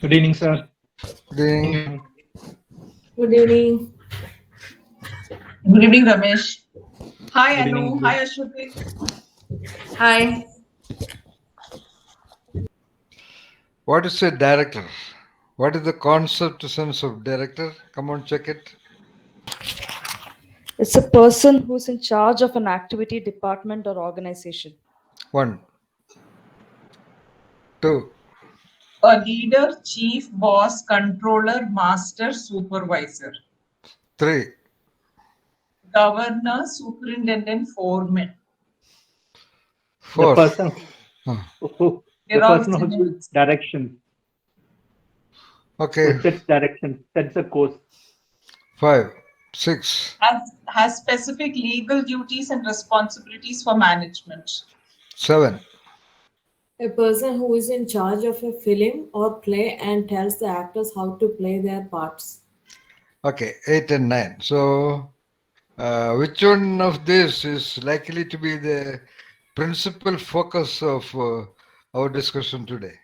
Good evening, sir. Good evening. Good evening. Good evening, Ramesh. Hi, Good Anu. evening. Hi, Ashwati. Hi. What is a director? What is the concept sense of director? Come on, check it. It's a person who's in charge of an activity, department, or organization. 1, 2, A leader, chief, boss, controller, master, supervisor, 3, governor, superintendent, foreman. The 4. person Huh. who the They're all person who gives synonyms. directions, Okay, who sets directions, sets a course. 5, 6, Has specific legal duties and responsibilities for management. 7, A person who is in charge of a film or play and tells the actors how to play their parts. okay, 8 and 9. So, which one of this is likely to be the principal focus of our discussion today?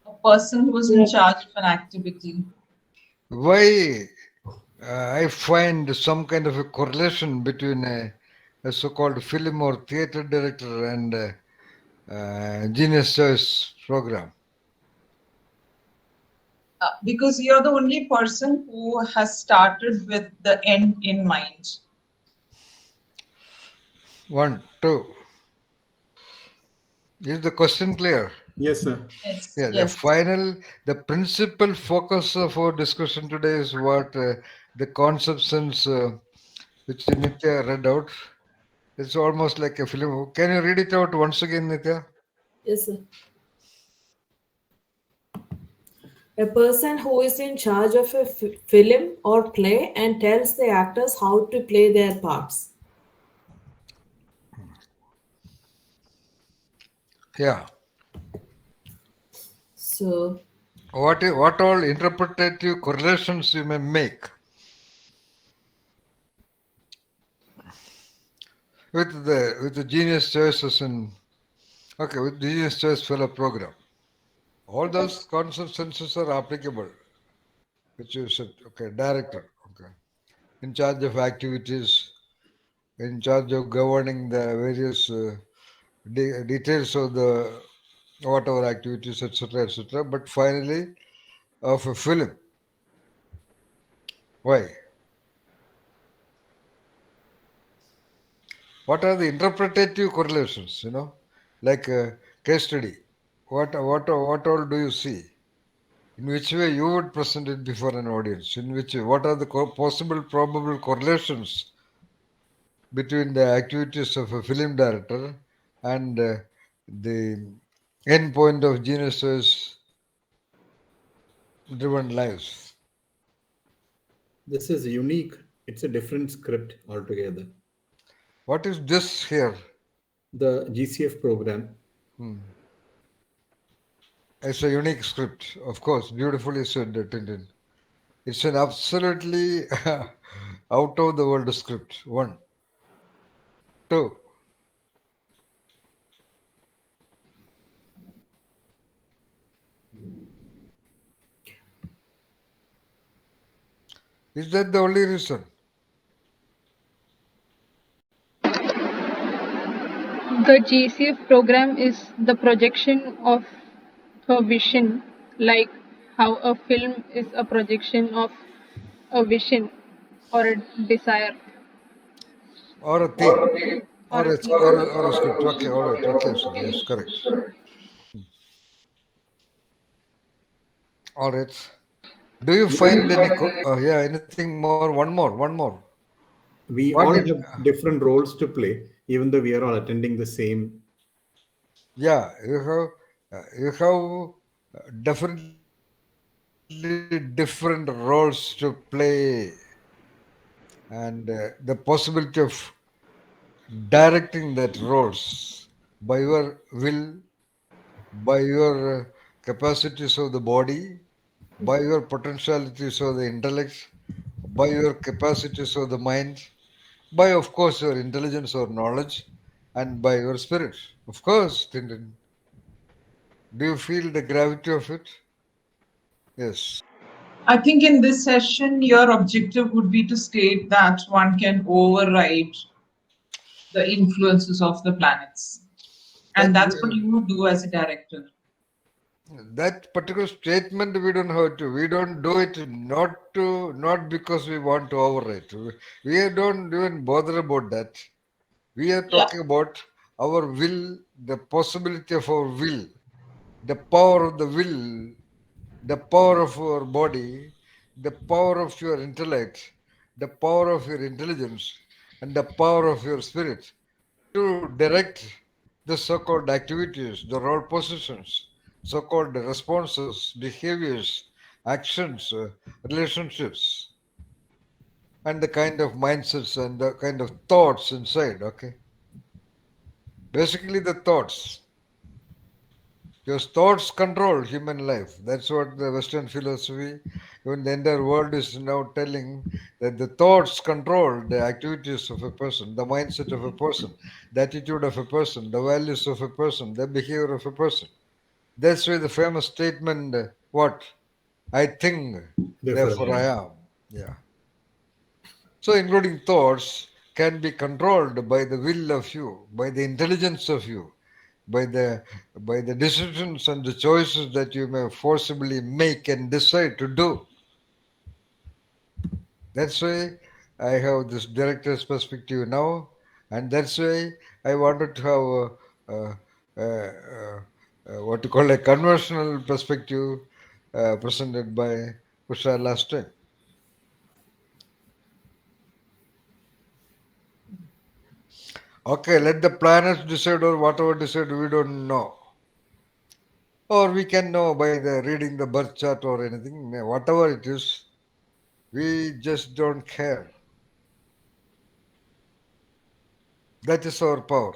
A person who is in charge of an activity. Why I find some kind of a correlation between a so-called film or theater director and Genius Choice program. Because you're the only person who has started with the end in mind. 1, 2. Is the question clear? Yes, sir. Yes. Yeah, Yes. the principal focus of our discussion today is what the concept sense which Nitya read out. It's almost like a film. Can you read it out once again, Nitya? Yes, sir. A person who is in charge of a film or play and tells the actors how to play their parts. Yeah. So, What all interpretative correlations you may make with the Genius Choices in with Genius Choice Fellow program? All those concept senses are applicable, which you said. Okay, director. Okay, in charge of activities, in charge of governing the various details of the whatever activities, etc., etc. But finally, of a film. Why? What are the interpretative correlations? Like a case study. What all do you see? In which way you would present it before an audience? In which way? What are the possible probable correlations between the activities of a film director and the end point of geniuses driven lives? This is unique. It's a different script altogether. What is this here? The GCF program. It's a unique script, of course, beautifully said, Tintin. It's an absolutely out of the world script. 1, 2. Is that the only reason? The GCF program is the projection of a vision, like how a film is a projection of a vision or a desire. Or a theme? Or a script? Okay, all right. Okay, so yes, correct. All right. Do you find any? Yeah, anything more? One more. We What all did? have different roles to play, even though we are all attending the same. Yeah, you have definitely different roles to play, and the possibility of directing that roles by your will, by your capacities of the body, by your potentialities of the intellect, by your capacities of the mind, by, of course, your intelligence or knowledge, and by your spirit. Of course, Tintin. Do you feel the gravity of it? Yes. I think in this session, your objective would be to state that one can override the influences of the planets. And That that's what you would do as a director. that particular statement we don't have to. We don't do it not because we want to override. We don't even bother about that. We are Yeah. talking about our will, the possibility of our will, the power of the will, the power of our body, the power of your intellect, the power of your intelligence, and the power of your spirit to direct the so-called activities, the role positions, so-called responses, behaviors, actions, relationships, and the kind of mindsets and the kind of thoughts inside. Okay, basically the thoughts. Your thoughts control human life. That's what the Western philosophy, even the entire world is now telling that the thoughts control the activities of a person, the mindset of a person, the attitude of a person, the values of a person, the behavior of a person. That's why the famous statement, what? I think, therefore I am. Yeah. So, including thoughts can be controlled by the will of you, by the intelligence of you, by the decisions and the choices that you may forcibly make and decide to do. That's why I have this director's perspective now, and that's why I wanted to have what to call a conventional perspective presented by Usha last time. Okay, let the planets decide or whatever decide, we don't know. Or we can know by the reading the birth chart or anything, whatever it is, we just don't care. That is our power.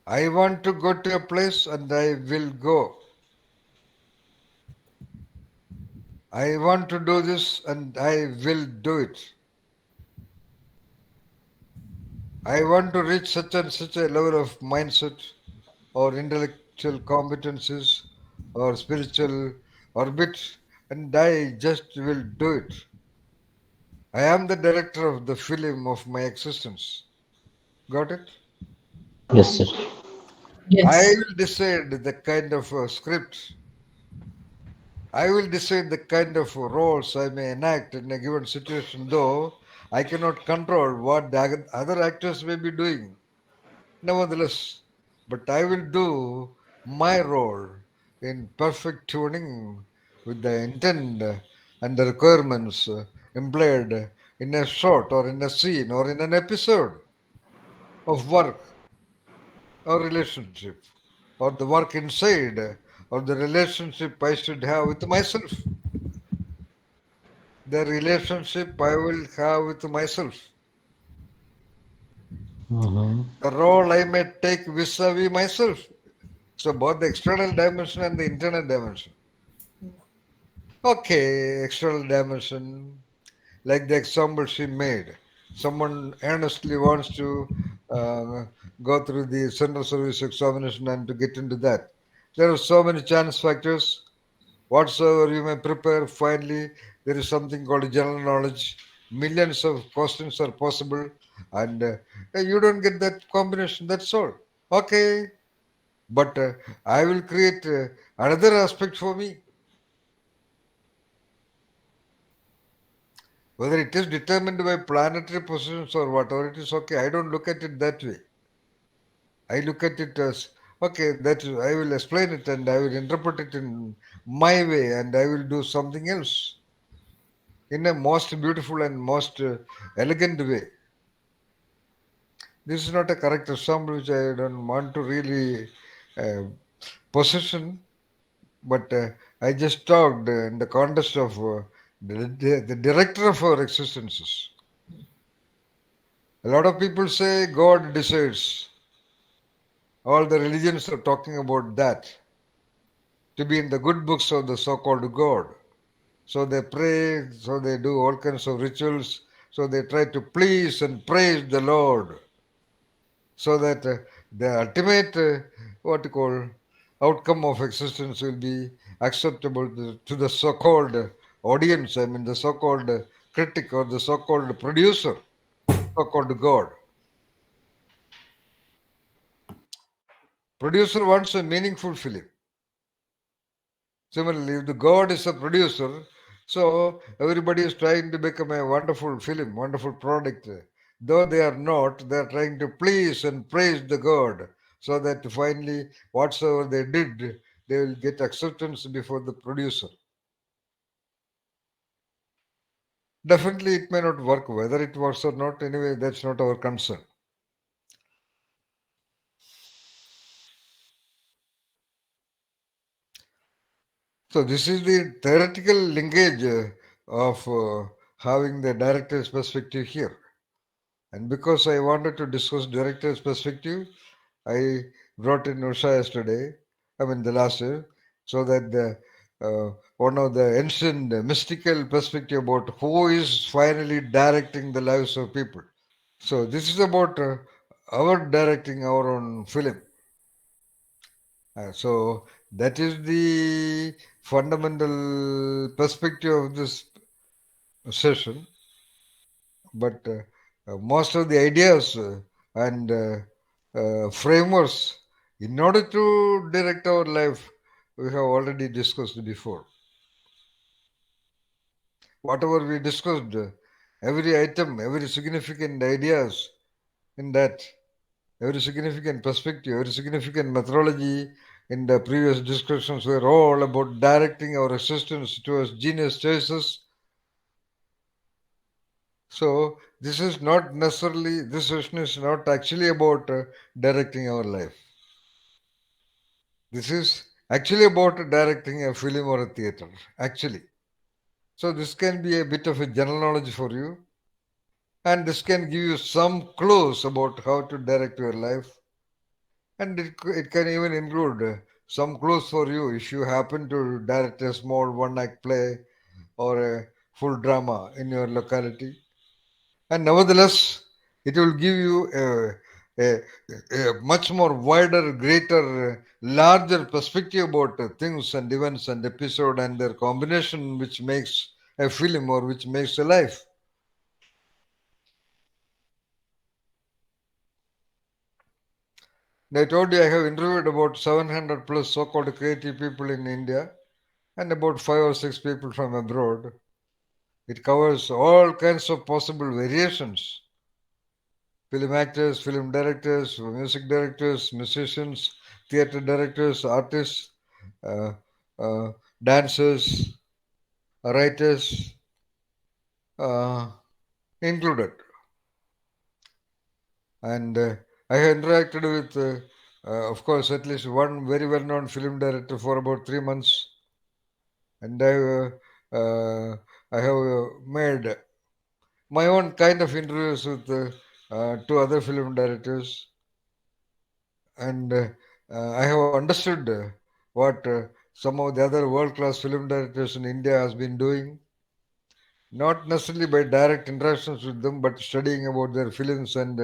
I want to go to a place and I will go. I want to do this and I will do it. I want to reach such and such a level of mindset or intellectual competencies or spiritual orbit and I just will do it. I am the director of the film of my existence. Got it? Yes, sir. I Yes. will decide the kind of script. I will decide the kind of roles I may enact in a given situation, though I cannot control what the other actors may be doing. Nevertheless, but I will do my role in perfect tuning with the intent and the requirements implied in a shot or in a scene or in an episode of work or relationship or the work inside or the relationship I should have with myself. The relationship I will have with myself. Mhm. The role I may take vis-a-vis myself. So both the external dimension and the internal dimension. Okay, external dimension, like the example she made. Someone earnestly wants to uh, go through the central service examination and to get into that. There are so many chance factors. Whatsoever you may prepare, finally, there is something called general knowledge. Millions of questions are possible, and you don't get that combination. That's all. Okay, but I will create another aspect for me. Whether it is determined by planetary positions or whatever, it is okay. I don't look at it that way. I look at it as okay. That I will explain it and I will interpret it in my way, and I will do something else in a most beautiful and most elegant way. This is not a correct example which I don't want to really uh, possession, but I just talked in the context of the director of our existences. A lot of people say God decides. All the religions are talking about that to be in the good books of the so-called God. So they pray, so they do all kinds of rituals, so they try to please and praise the Lord. So that the ultimate, what you call, outcome of existence will be acceptable to the so-called audience, I mean the so-called critic or the so-called producer, so-called God. Producer wants a meaningful film. Similarly, if the God is a producer, so everybody is trying to become a wonderful film, wonderful product. Though they are not, they are trying to please and praise the God so that finally whatsoever they did, they will get acceptance before the producer. Definitely it may not work. Whether it works or not, anyway, that's not our concern. So this is the theoretical linkage of having the director's perspective here. And because I wanted to discuss director's perspective, I brought in Usha yesterday, I mean the last year, so that one of the ancient mystical perspective about who is finally directing the lives of people. So this is about our directing our own film. So that is the fundamental perspective of this session. But most of the ideas and frameworks in order to direct our life, we have already discussed before. Whatever we discussed, every item, every significant ideas in that, every significant perspective, every significant methodology in the previous discussions were all about directing our existence towards genius choices. So this is not necessarily, this session is not actually about directing our life. This is actually about directing a film or a theater, actually. So this can be a bit of a general knowledge for you, and this can give you some clues about how to direct your life. And it can even include some clues for you if you happen to direct a small one-act play or a full drama in your locality. And nevertheless, it will give you a much more wider, greater, larger perspective about things and events and episode and their combination, which makes a film or which makes a life. I told you I have interviewed about 700 plus so-called creative people in India and about 5 or 6 people from abroad. It covers all kinds of possible variations. Film actors, film directors, music directors, musicians, theater directors, artists, uh, uh, dancers, writers, uh, included. And I have interacted with, of course, at least one very well-known film director for about 3 months. And I have made my own kind of interviews with 2 other film directors. And I have understood what some of the other world-class film directors in India has been doing, not necessarily by direct interactions with them, but studying about their films and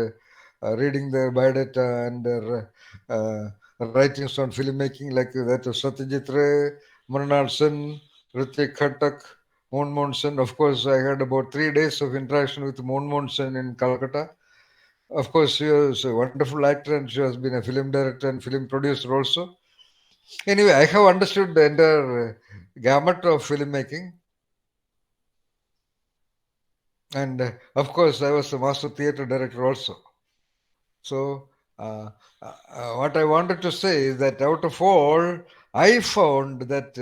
reading their biodata and their writings on filmmaking, like that of Satyajit Ray, Mrinal Sen, Ritik Khattak, Monmohan Sen. Of course, I had about 3 days of interaction with Monmohan Sen in Calcutta. Of course, she is a wonderful actor and she has been a film director and film producer also. Anyway, I have understood the entire gamut of filmmaking. And of course, I was a master theater director also. So, what I wanted to say is that out of all, I found that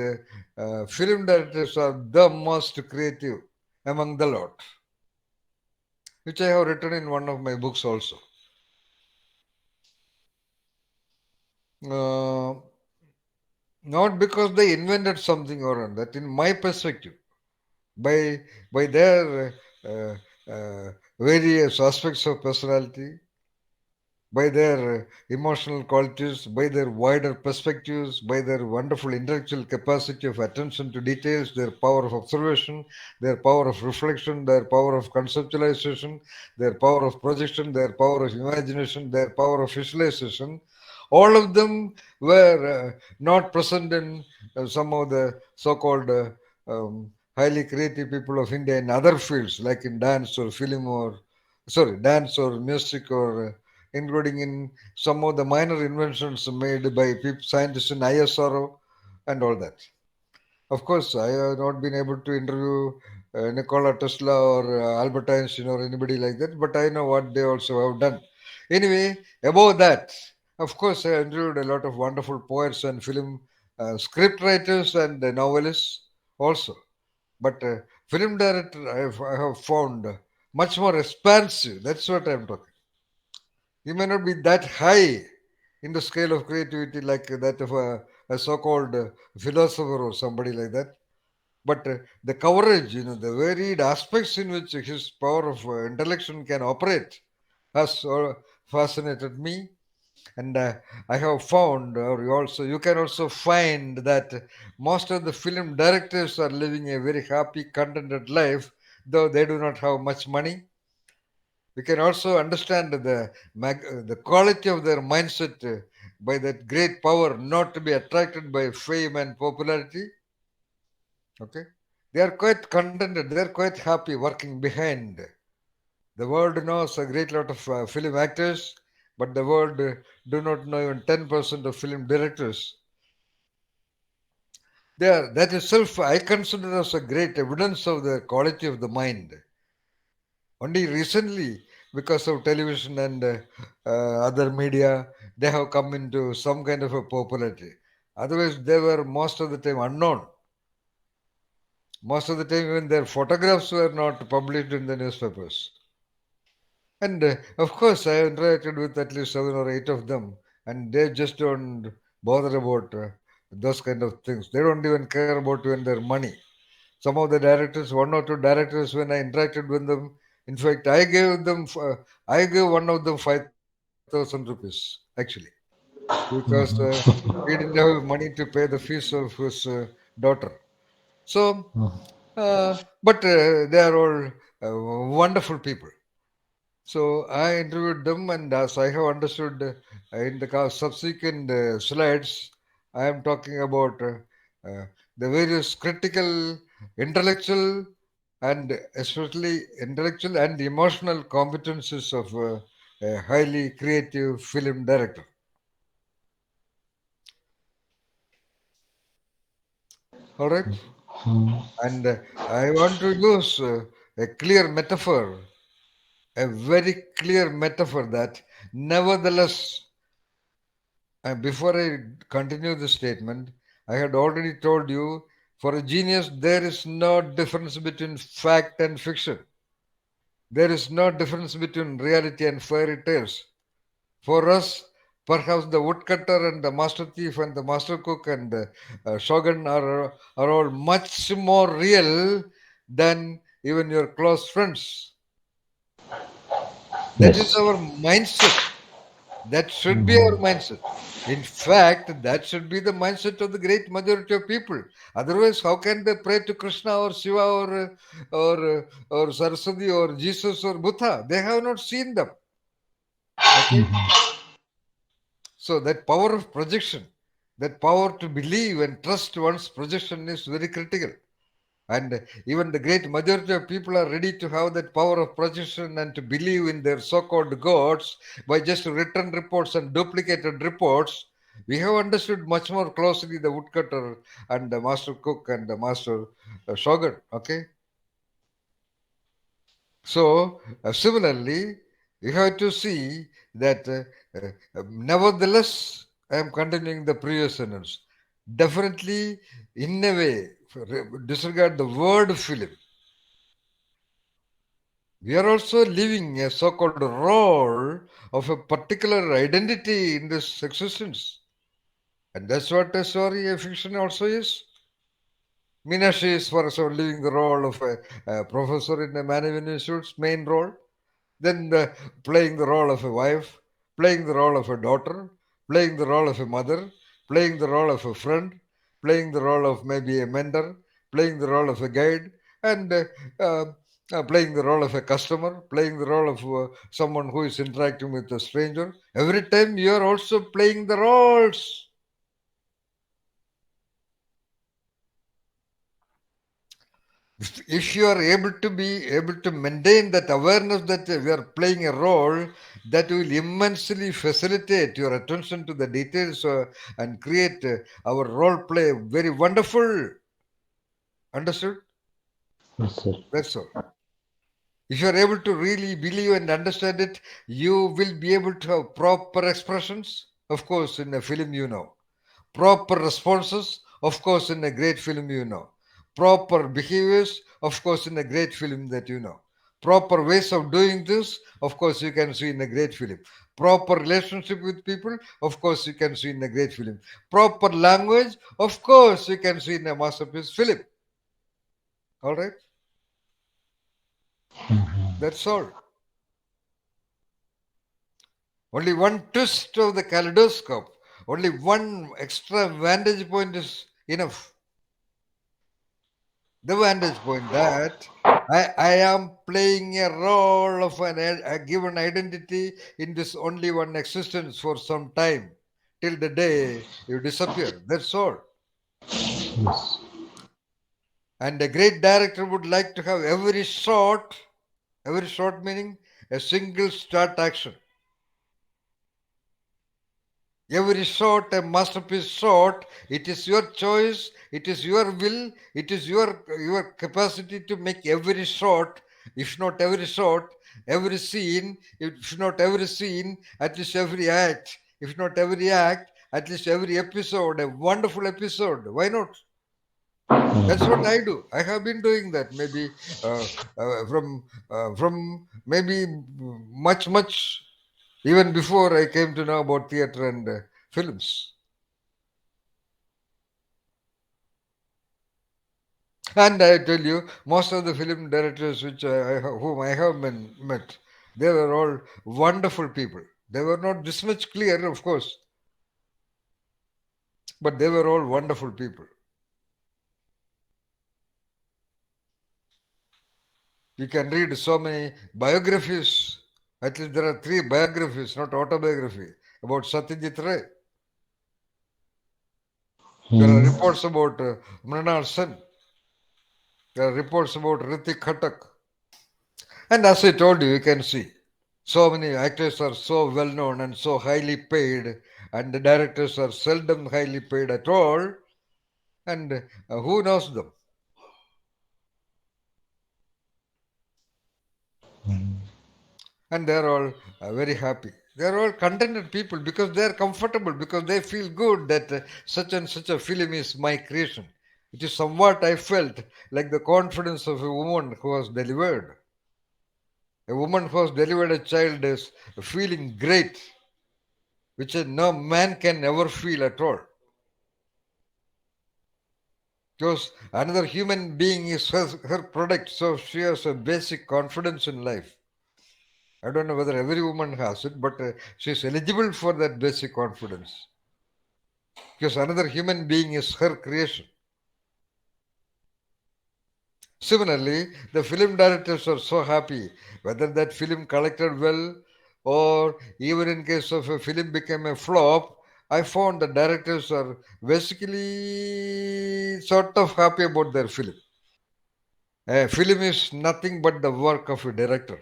film directors are the most creative among the lot, which I have written in one of my books also. Not because they invented something or other, that in my perspective, by their various aspects of personality, by their emotional qualities, by their wider perspectives, by their wonderful intellectual capacity of attention to details, their power of observation, their power of reflection, their power of conceptualization, their power of projection, their power of imagination, their power of visualization. All of them were not present in some of the so-called highly creative people of India in other fields, like in dance or film or dance or music or including in some of the minor inventions made by scientists in ISRO and all that. Of course, I have not been able to interview Nikola Tesla or Albert Einstein or anybody like that, but I know what they also have done. Anyway, above that, of course, I interviewed a lot of wonderful poets and film script writers and novelists also. But film director, I have found much more expansive. That's what I'm talking. You may not be that high in the scale of creativity like that of a so-called philosopher or somebody like that. But the coverage, the varied aspects in which his power of intellection can operate has fascinated me. And I have found, or you can also find that most of the film directors are living a very happy, contented life, though they do not have much money. We can also understand the quality of their mindset by that great power not to be attracted by fame and popularity. Okay, they are quite contented. They are quite happy working behind. The world knows a great lot of film actors, but the world do not know even 10% of film directors. That itself I consider as a great evidence of the quality of the mind. Only recently, because of television and other media, they have come into some kind of a popularity. Otherwise, they were most of the time unknown. Most of the time, even their photographs were not published in the newspapers. And of course, I interacted with at least 7 or 8 of them, and they just don't bother about those kind of things. They don't even care about even their money. Some of the directors, 1 or 2 directors, when I interacted with them, in fact, I gave one of them 5,000 rupees actually, because he didn't have money to pay the fees of his daughter. So, but they are all wonderful people. So I interviewed them, and as I have understood in the subsequent slides, I am talking about the various critical, intellectual, and especially intellectual and emotional competences of a highly creative film director. All right, and I want to use a clear metaphor, a very clear metaphor that, nevertheless, before I continue the statement, I had already told you for a genius there is no difference between fact and fiction. There is no difference between reality and fairy tales. For us, perhaps the woodcutter and the master thief and the master cook and the shogun are all much more real than even your close friends. That is Yes. our mindset. That should be our mindset. In fact, that should be the mindset of the great majority of people. Otherwise, how can they pray to Krishna or Shiva or Saraswati or Jesus or Buddha? They have not seen them. Okay, so that power of projection, that power to believe and trust one's projection is very critical. And even the great majority of people are ready to have that power of projection and to believe in their so-called gods by just written reports and duplicated reports. We have understood much more closely the woodcutter and the master cook and the master shogun. Okay, so similarly, you have to see that nevertheless, I am continuing the previous sentence. Definitely, in a way, disregard the word film. We are also living a so-called role of a particular identity in this existence. And that's what a story, a fiction also is. Meenakshi is, for example, living the role of a professor in a management institute's main role, then playing the role of a wife, playing the role of a daughter, playing the role of a mother, playing the role of a friend, playing the role of maybe a mentor, playing the role of a guide, and Playing the role of a customer, playing the role of someone who is interacting with a stranger. Every time you are also playing the roles. If you are able to maintain that awareness that we are playing a role, that will immensely facilitate your attention to the details and create our role play very wonderful. Understood? Yes, sir. That's all. If you are able to really believe and understand it, you will be able to have proper expressions. Of course, in a film, you know. Proper responses, of course, in a great film, you know. Proper behaviors, of course, in a great film that you know. Proper ways of doing this, of course, you can see in a great film. Proper relationship with people, of course, you can see in a great film. Proper language, of course, you can see in a masterpiece film. All right? That's all. Only one twist of the kaleidoscope, only one extra vantage point is enough. The vantage point that I am playing a role of a given identity in this only one existence for some time till the day you disappear. That's all. Yes. And a great director would like to have every shot meaning a single start action. Every shot, a masterpiece shot, it is your choice, it is your will, it is your capacity to make every shot, if not every shot, every scene, if not every scene, at least every act, if not every act, at least every episode, a wonderful episode. Why not? That's what I do. I have been doing that maybe from maybe much even before I came to know about theater and films. And I tell you, most of the film directors whom I have met, they were all wonderful people. They were not this much clear, of course, but they were all wonderful people. You can read so many biographies. At least there are 3 biographies, not autobiography, about Satyajit Ray. There are reports about Mrinal Sen. There are reports about Ritik Khatak. And as I told you, you can see so many actors are so well known and so highly paid, and the directors are seldom highly paid at all. And who knows them? And they're all very happy. They're all contented people because they're comfortable, because they feel good that such and such a film is my creation. It is somewhat I felt like the confidence of a woman who has delivered. A woman who has delivered a child is feeling great, which no man can ever feel at all. Because another human being is her product, so she has a basic confidence in life. I don't know whether every woman has it, but she is eligible for that basic confidence. Because another human being is her creation. Similarly, the film directors are so happy whether that film collected well or even in case of a film became a flop. I found the directors are basically sort of happy about their film. A film is nothing but the work of a director.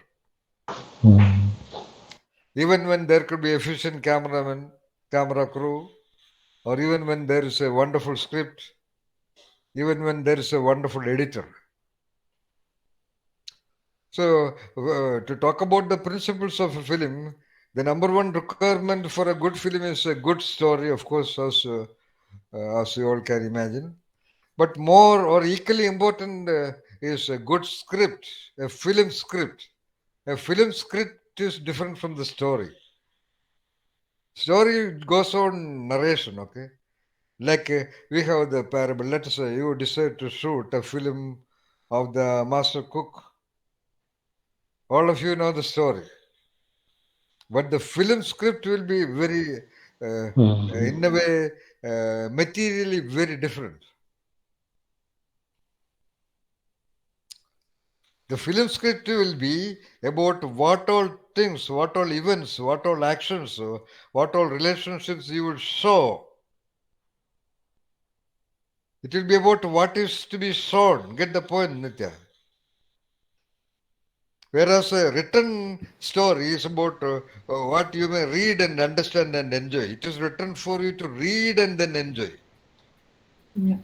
Even when there could be efficient cameraman, camera crew, or even when there is a wonderful script, even when there is a wonderful editor. So, to talk about the principles of a film, the number one requirement for a good film is a good story, of course, as you all can imagine. But more or equally important is a good script, a film script. A film script is different from the story. Story goes on narration, okay? Like we have the parable. Let us say you decide to shoot a film of the master cook. All of you know the story. But the film script will be very, in a way, materially very different. The film script will be about what all things, what all events, what all actions, what all relationships you will show. It will be about what is to be shown. Get the point, Nitya? Whereas a written story is about what you may read and understand and enjoy. It is written for you to read and then enjoy. Yeah.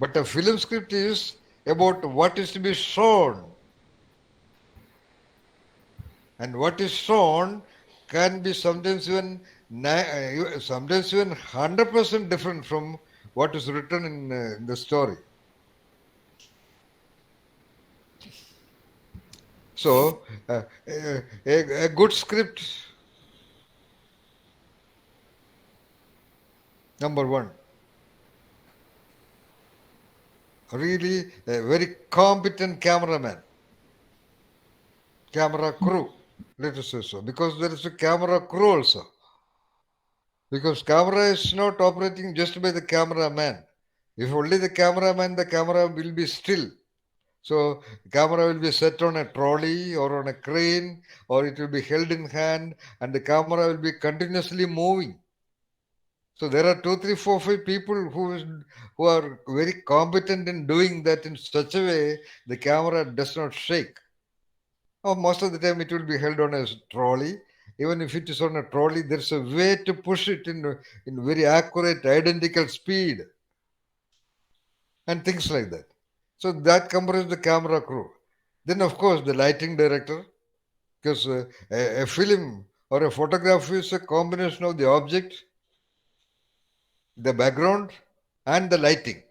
But a film script is about what is to be shown. And what is shown can be sometimes even 100% different from what is written in the story. So, a good script, number one, really a very competent cameraman, camera crew, let us say so, because there is a camera crew also. Because camera is not operating just by the cameraman. If only the cameraman, the camera will be still. So camera will be set on a trolley or on a crane, or it will be held in hand, and the camera will be continuously moving. So there are 2, 3, 4, 5 people who are very competent in doing that in such a way the camera does not shake. Oh, most of the time it will be held on a trolley. Even if it is on a trolley, there's a way to push it in very accurate, identical speed, and things like that. So that comprises the camera crew. Then, of course, the lighting director, because a film or a photograph is a combination of the object, the background, and the lighting.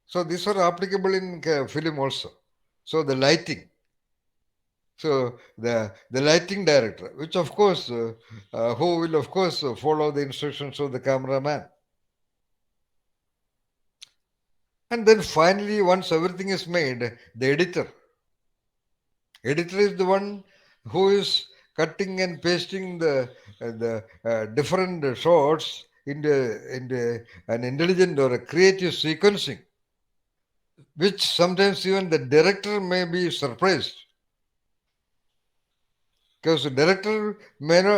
So these are applicable in film also. So the lighting. So the lighting director, which of course, who will of course follow the instructions of the cameraman. And then finally, once everything is made, the editor. Editor is the one who is cutting and pasting the different shots into an intelligent or a creative sequencing, which sometimes even the director may be surprised. Because the director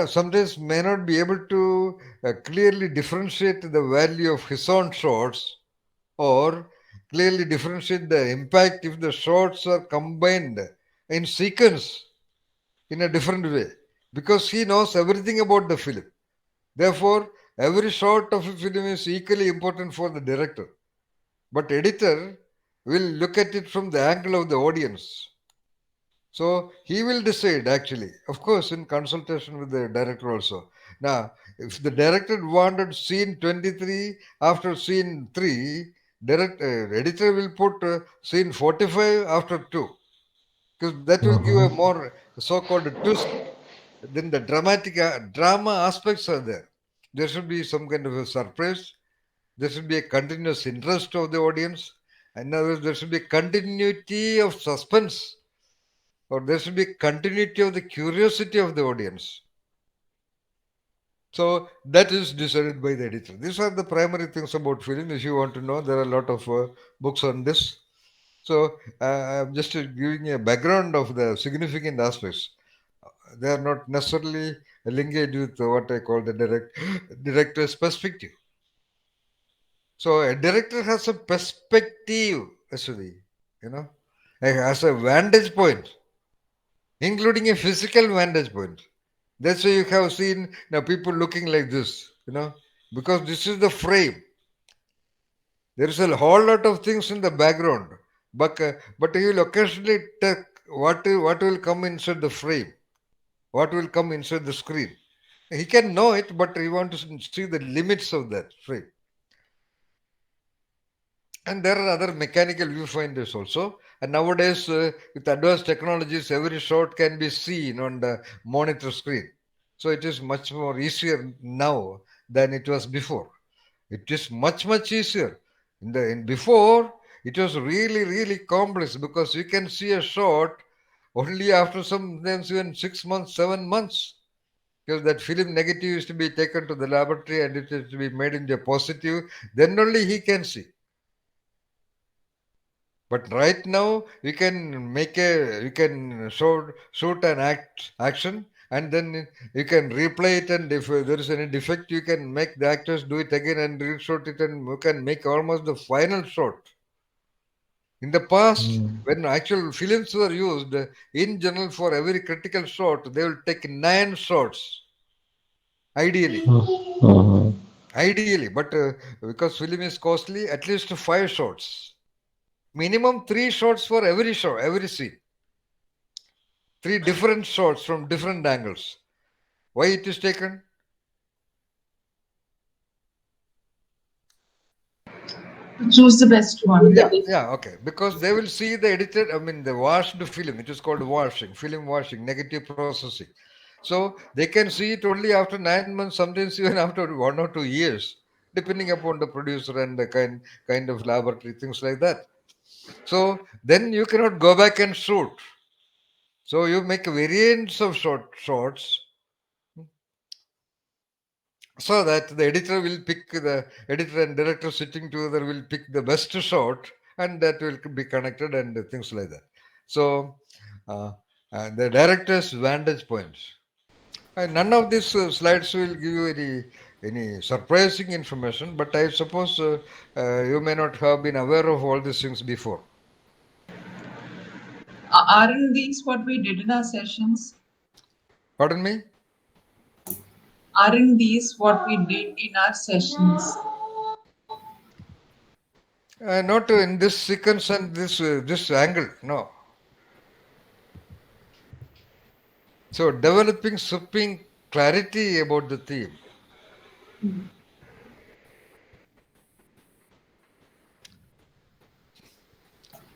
sometimes may not be able to clearly differentiate the value of his own shots, or clearly differentiate the impact if the shots are combined in sequence in a different way, because he knows everything about the film. Therefore, every shot of a film is equally important for the director. But editor will look at it from the angle of the audience. So he will decide actually, of course, in consultation with the director also. Now, if the director wanted scene 23 after scene 3, editor will put scene 45 after 2, because that will give a more so-called twist. Then the drama aspects are there. There should be some kind of a surprise. There should be a continuous interest of the audience. In other words, there should be continuity of suspense, or there should be continuity of the curiosity of the audience. So that is decided by the editor. These are the primary things about film. If you want to know, there are a lot of books on this. So I'm just giving a background of the significant aspects. They are not necessarily linked with what I call the director's perspective. So a director has a perspective, actually, has a vantage point, including a physical vantage point. That's why you have seen now people looking like this, because this is the frame. There is a whole lot of things in the background, but he will occasionally take what will come inside the frame, what will come inside the screen. He can know it, but he wants to see the limits of that frame. And there are other mechanical viewfinders also. And nowadays, with advanced technologies, every shot can be seen on the monitor screen. So it is much more easier now than it was before. It is much, much easier. In before, it was really, really complex, because you can see a shot only after sometimes even 6 months, 7 months. Because that film negative is to be taken to the laboratory and it is to be made into a positive. Then only he can see. But right now you can shoot an action, and then you can replay it, and if there is any defect you can make the actors do it again and reshoot it, and you can make almost the final shot. In the past, when actual films were used, in general for every critical shot they will take 9 shots ideally. Ideally, but because film is costly, at least 5 shots. Minimum 3 shots for every shot, every scene. 3 different shots from different angles. Why it is taken? Choose the best one. Yeah, okay. Because they will see the edited, the washed film. It is called washing, film washing, negative processing. So they can see it only after 9 months, sometimes even after 1 or 2 years, depending upon the producer and the kind of laboratory, things like that. So then you cannot go back and shoot. So you make variants of shots, so that the editor will pick, the editor and director sitting together will pick the best shot, and that will be connected and things like that. So uh, the director's vantage points. None of these slides will give you any surprising information, but I suppose you may not have been aware of all these things before. Aren't these what we did in our sessions? Pardon me? Aren't these what we did in our sessions? Not in this sequence and this angle, no. So developing supreme clarity about the theme.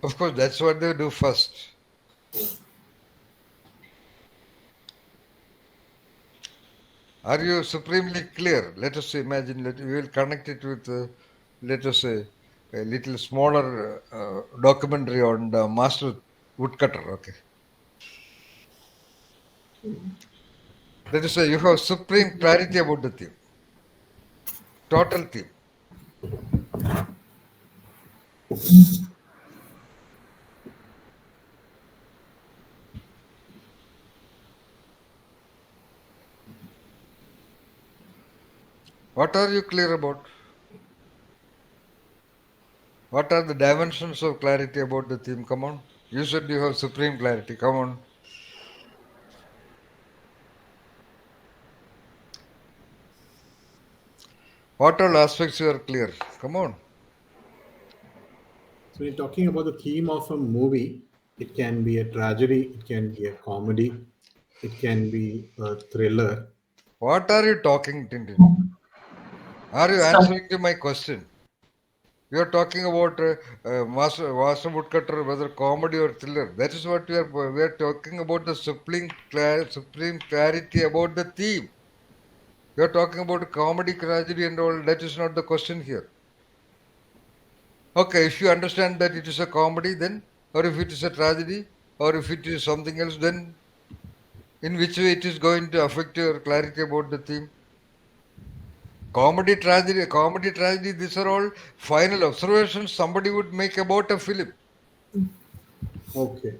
Of course, that's what they do first. Are you supremely clear? Let us imagine that we will connect it with, let us say, a little smaller documentary on the master woodcutter. Okay. Let us say you have supreme clarity about the theme, total theme. What are you clear about? What are the dimensions of clarity about the theme? Come on. You said you have supreme clarity. Come on. What all aspects you are clear? Come on. So when you're talking about the theme of a movie, it can be a tragedy, it can be a comedy, it can be a thriller. What are you talking, Tintin? Are you answering to my question? You are talking about Master Woodcutter, whether comedy or thriller. That is what we are talking about, the supreme clarity about the theme. You are talking about comedy, tragedy, and all. That is not the question here. Okay, if you understand that it is a comedy, then, or if it is a tragedy, or if it is something else, then in which way it is going to affect your clarity about the theme? Comedy, tragedy, these are all final observations somebody would make about a film. Okay.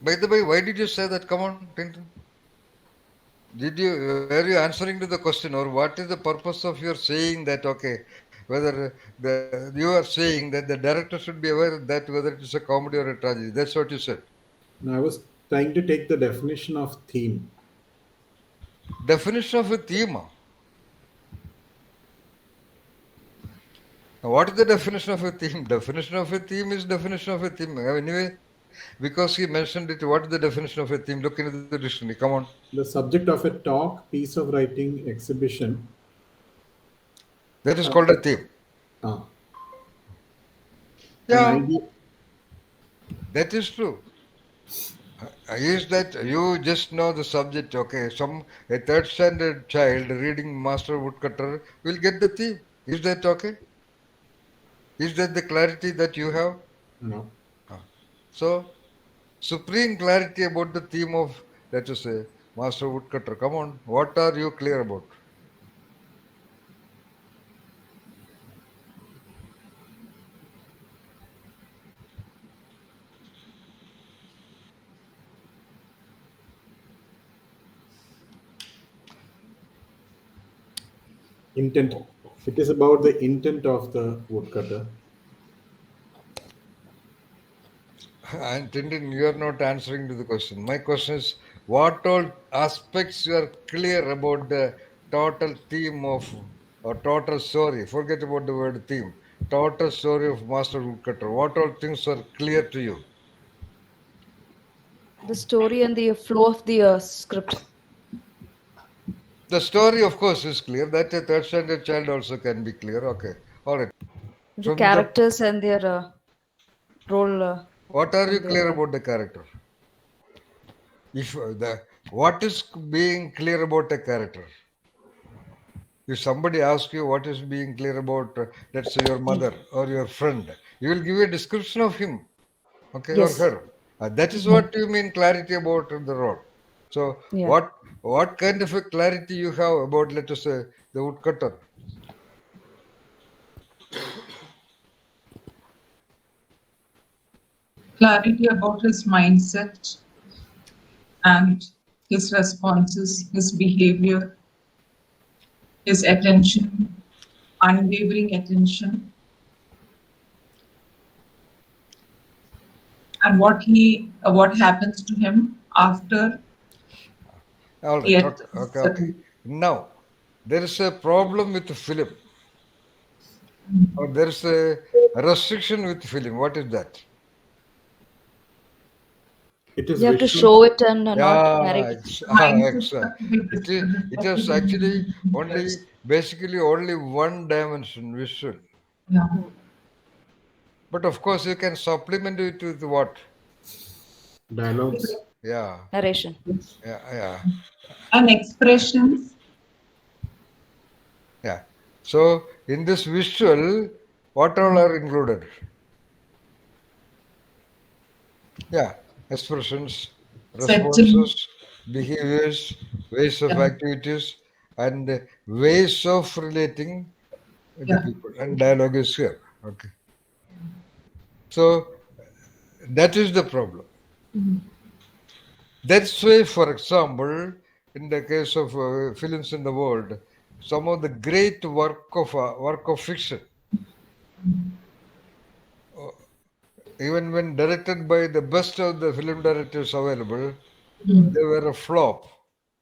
By the way, why did you say that? Come on, Tintin. Were you answering to the question, or what is the purpose of your saying that? Okay, whether you are saying that the director should be aware that whether it is a comedy or a tragedy. That's what you said. Now I was trying to take the definition of theme. Definition of a theme. Now, what is the definition of a theme? Definition of a theme is definition of a theme. Anyway, because he mentioned it, what is the definition of a theme? Look into the dictionary. Come on. The subject of a talk, piece of writing, exhibition. That is called a theme. An Yeah, idea. that is true. Is that you just know the subject? Okay, a third standard child reading Master Woodcutter will get the theme. Is that okay? Is that the clarity that you have? No. So, supreme clarity about the theme of, let us say, Master Woodcutter. Come on, what are you clear about? Intent. It is about the intent of the woodcutter. And Tintin, you are not answering to the question. My question is, what all aspects you are clear about the total theme of, or total story? Forget about the word theme. Total story of Master Woodcutter. What all things are clear to you? The story and the flow of the script. The story, of course, is clear. That a third standard child also can be clear. Okay, all right. The From the, characters and their role. what are you and their clear about the character? If what is being clear about a character? If somebody asks you what is being clear about, let's say your mother or your friend, you will give a description of him, okay, or Yes. her. That is what you mean clarity about the role. So Yeah. what kind of a clarity you have about, let us say, the woodcutter? Clarity about his mindset and his responses, his behavior, his attention, unwavering attention, and what happens to him after All he right, had okay. Now, there is a problem with the film, or there is a restriction with film. What is that? It is You have to visual. show it and not Yeah, narrate it. excellent. It is actually basically only one dimension, visual. Yeah. But of course, you can supplement it with what? Dialogues. Yeah, Narration. yeah. And expressions. Yeah. So in this visual, what all are included? Yeah, expressions, Setting. responses, behaviors, ways of Yeah. activities, and ways of relating with the Yeah. people. And dialogue is here. Okay. So that is the problem. That's why, for example, in the case of films in the world, some of the great work of fiction, even when directed by the best of the film directors available, they were a flop.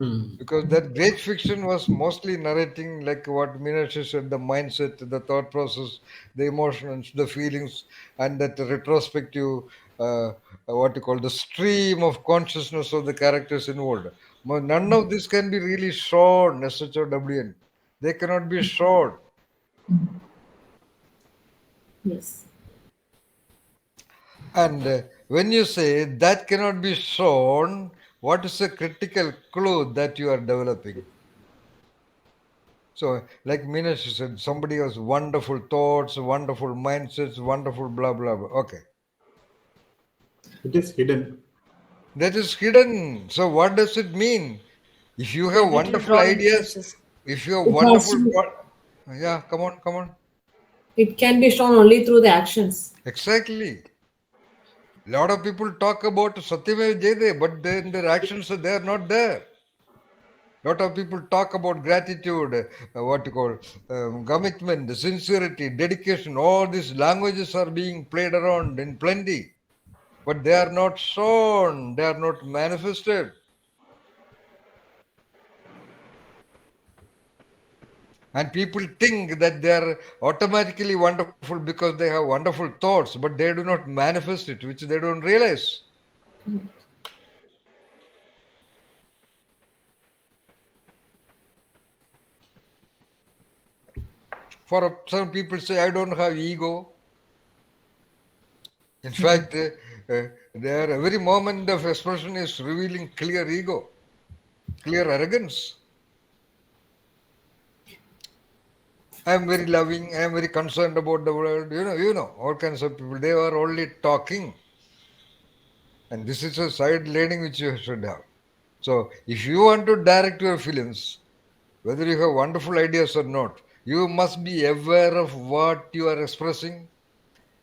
Hmm. Because that great fiction was mostly narrating, like what Meenakshi said, the mindset, the thought process, the emotions, the feelings, and that retrospective, what you call the stream of consciousness of the characters involved. None of this can be really shown, SHOWN. They cannot be shown. Yes. And when you say that cannot be shown, what is the critical clue that you are developing? So, like Meenakshi said, somebody has wonderful thoughts, wonderful mindsets, wonderful blah, blah, blah. Okay. It is hidden. That is hidden. So, what does it mean? If you have Little wonderful drawing ideas, places. if you have It has wonderful. to- Yeah, come on. It can be shown only through the actions. Exactly. A lot of people talk about Satyamev Jayade, but then their actions they are not there. Lot of people talk about gratitude, what you call commitment, sincerity, dedication. All these languages are being played around in plenty, but they are not shown. They are not manifested. And people think that they are automatically wonderful because they have wonderful thoughts, but they do not manifest it, which they don't realize. For some people say, I don't have ego. In fact, their every moment of expression is revealing clear ego, clear arrogance. I am very loving, I am very concerned about the world. You know, all kinds of people. They are only talking. And this is a side learning which you should have. So, if you want to direct your films, whether you have wonderful ideas or not, you must be aware of what you are expressing.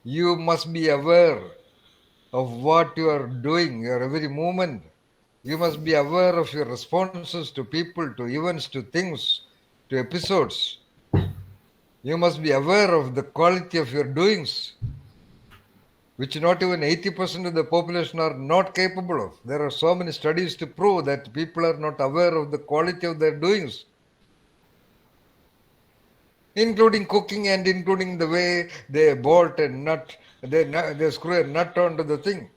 You must be aware of what you are doing, your every movement. You must be aware of your responses to people, to events, to things, to episodes. You must be aware of the quality of your doings, which not even 80% of the population are not capable of. There are so many studies to prove that people are not aware of the quality of their doings, including cooking and including the way they bolt a nut, they screw a nut onto the thing.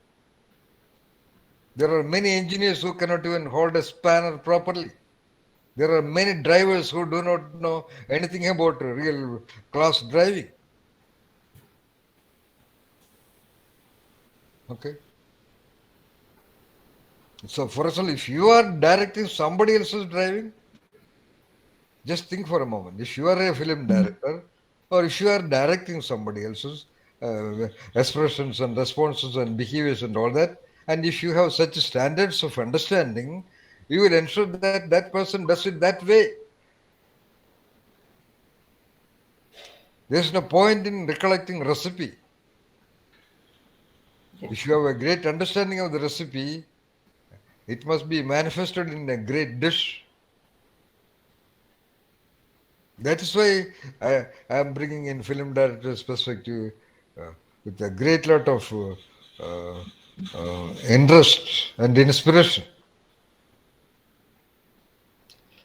There are many engineers who cannot even hold a spanner properly. There are many drivers who do not know anything about real class driving. Okay. So, for example, if you are directing somebody else's driving, just think for a moment. If you are a film director, or if you are directing somebody else's expressions and responses and behaviors and all that, and if you have such standards of understanding, you will ensure that that person does it that way. There's no point in recollecting recipe. If you have a great understanding of the recipe, it must be manifested in a great dish. That is why I am bringing in film director's perspective with a great lot of interest and inspiration.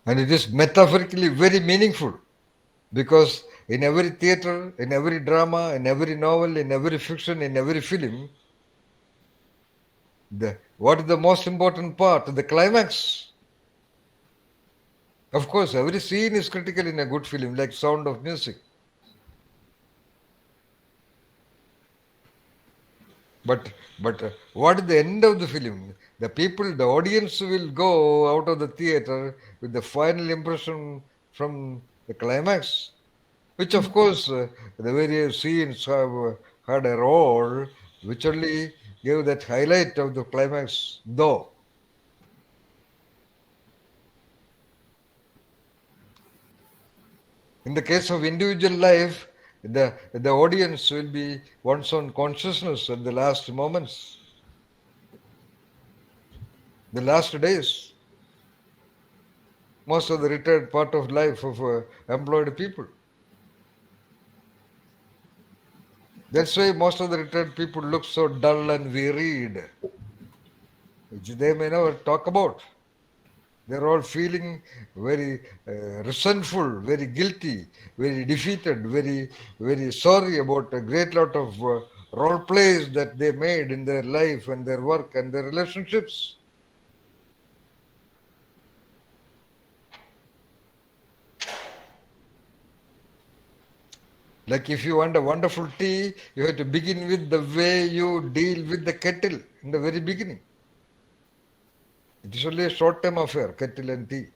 And it is metaphorically very meaningful because in every theater, in every drama, in every novel, in every fiction, in every film, what is the most important part? The climax. Of course, every scene is critical in a good film, like Sound of Music. But what is the end of the film? The people, the audience will go out of the theater with the final impression from the climax, which of course the various scenes have had a role, which only gave that highlight of the climax, though. In the case of individual life, the audience will be one's own consciousness at the last moments, the last days. Most of the retired part of life of employed people. That's why most of the retired people look so dull and wearied, which they may never talk about. They're all feeling very resentful, very guilty, very defeated, very sorry about a great lot of role plays that they made in their life and their work and their relationships. Like if you want a wonderful tea, you have to begin with the way you deal with the kettle in the very beginning. It is only a short-term affair, kettle and tea.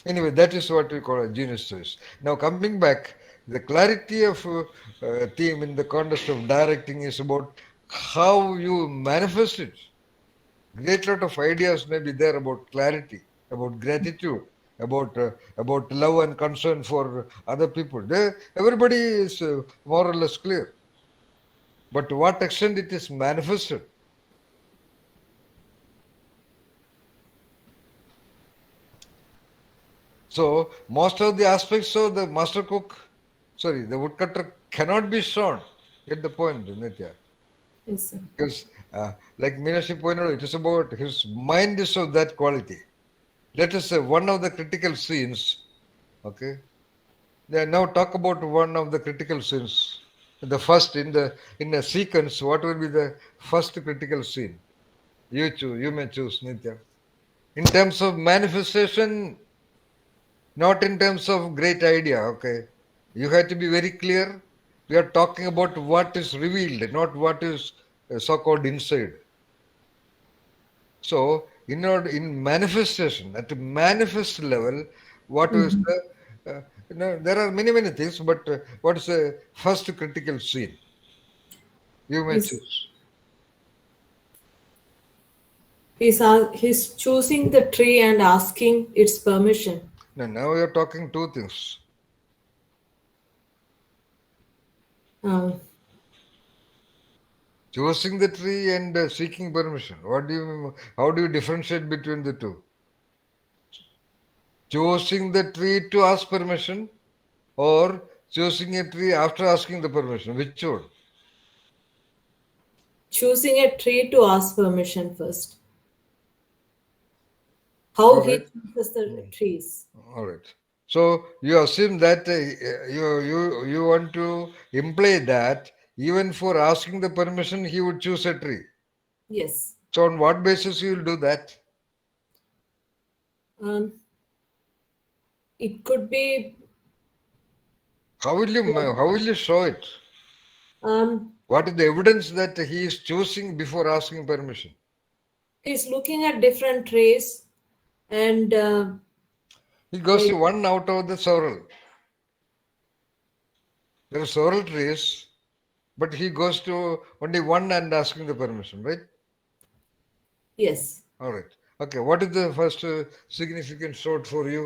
Anyway, that is what we call a genius choice. Now coming back, the clarity of theme in the context of directing is about how you manifest it. Great lot of ideas may be there about clarity, about gratitude, about love and concern for other people. Everybody is more or less clear. But to what extent it is manifested? So most of the aspects of the the woodcutter cannot be shown. Get the point, Nitya? Yes, sir. Because like Meenakshi pointed out, it is about his mind is of that quality. Let us say one of the critical scenes, okay? Now talk about one of the critical scenes. The first in a sequence, what will be the first critical scene? You choose. You may choose, Nitya. In terms of manifestation, not in terms of great idea, okay? You have to be very clear. We are talking about what is revealed, not what is so-called inside. So, in manifestation, at the manifest level, what is there are many things, but what is the first critical scene? You may He's, choose. he's choosing the tree and asking its permission. Now we are talking two things. Um, Choosing the tree and seeking permission. What do you? How do you differentiate between the two? choosing the tree to ask permission or choosing a tree after asking the permission? Which one? Choosing a tree to ask permission first. How All he right. chooses the trees. All right. So you assume that you want to imply that even for asking the permission, he would choose a tree. Yes. So on what basis you will do that? It could be How will you show it? um, What is the evidence that he is choosing before asking permission? he's looking at different trees and He goes to like one out of the several. There are several trees, but he goes to only one and asking the permission, right? yes. All right. Okay. What is the first significant thought for you,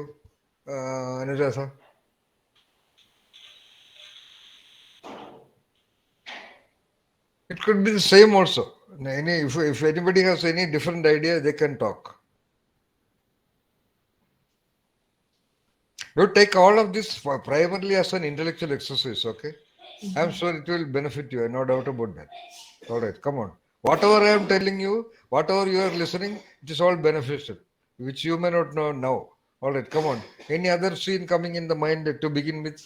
Anuratha? It could be the same also. If anybody has any different idea, they can talk. You take all of this primarily as an intellectual exercise, okay? I'm sure it will benefit you, no doubt about that. All right, come on. Whatever I am telling you, whatever you are listening, it is all beneficial, which you may not know now. All right, come on. Any other scene coming in the mind to begin with?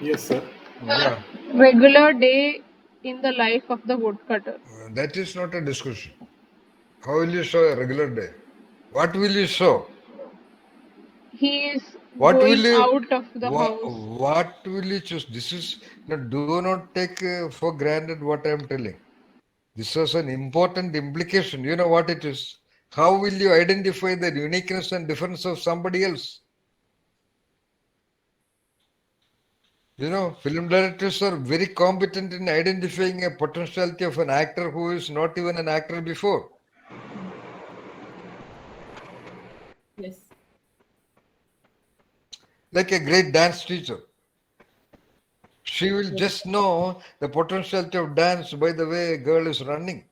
Yes, sir. Yeah, Regular day in the life of the woodcutter. that is not a discussion. How will you show a regular day? What will you show? He is What will going you out of the house. what will you choose? This is do not take for granted what I am telling. This was an important implication. You know what it is? How will you identify the uniqueness and difference of somebody else? You know, film directors are very competent in identifying a potentiality of an actor who is not even an actor before. Yes. Like a great dance teacher. She will just know the potentiality of dance by the way a girl is running.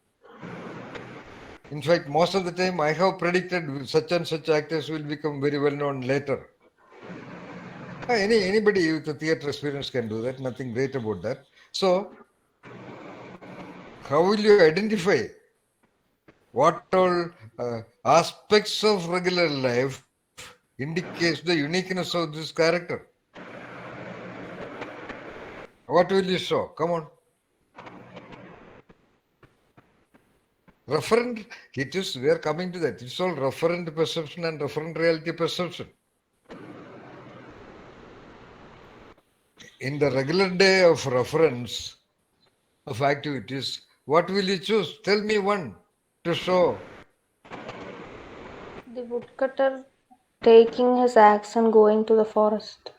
In fact, most of the time I have predicted such and such actors will become very well known later. Anybody with a theater experience can do that. Nothing great about that. So, how will you identify what all aspects of regular life indicates the uniqueness of this character? What will you show? Come on. Referent, it is, we are coming to that. It's all referent perception and referent reality perception. In the regular day of reference of activities, what will you choose? Tell me one to show. The woodcutter taking his axe and going to the forest.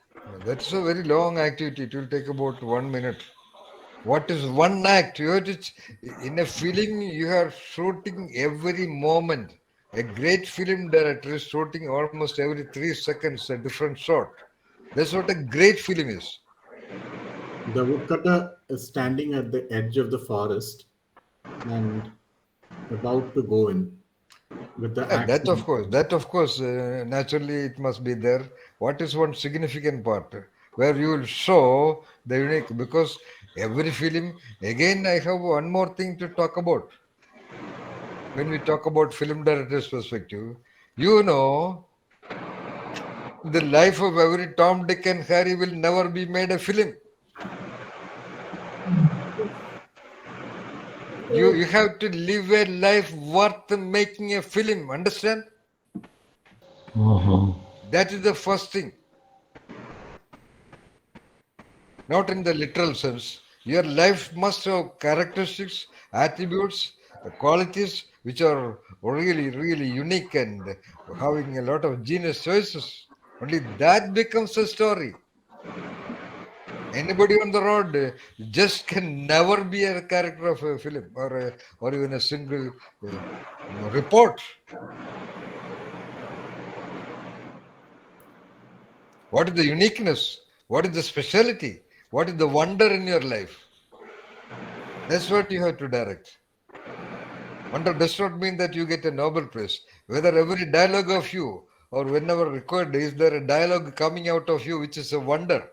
That's a very long activity. It will take about 1 minute. What is one act? In a film, you are shooting every moment. A great film director is shooting almost every 3 seconds a different shot. That's what a great film is. The woodcutter is standing at the edge of the forest and about to go in with the And axe. that of course, naturally it must be there. What is one significant part where you will show the unique? Because every film, again, I have one more thing to talk about. When we talk about film director's perspective, you know, the life of every Tom, Dick, and Harry will never be made a film. You have to live a life worth making a film. Understand? That is the first thing. Not in the literal sense. Your life must have characteristics, attributes, qualities which are really, really unique and having a lot of genius choices. Only that becomes a story. Anybody on the road just can never be a character of a film or even a single report. What is the uniqueness? What is the speciality? What is the wonder in your life? That's what you have to direct. Wonder does not mean that you get a Nobel Prize. Whether every dialogue of you or whenever required, is there a dialogue coming out of you which is a wonder,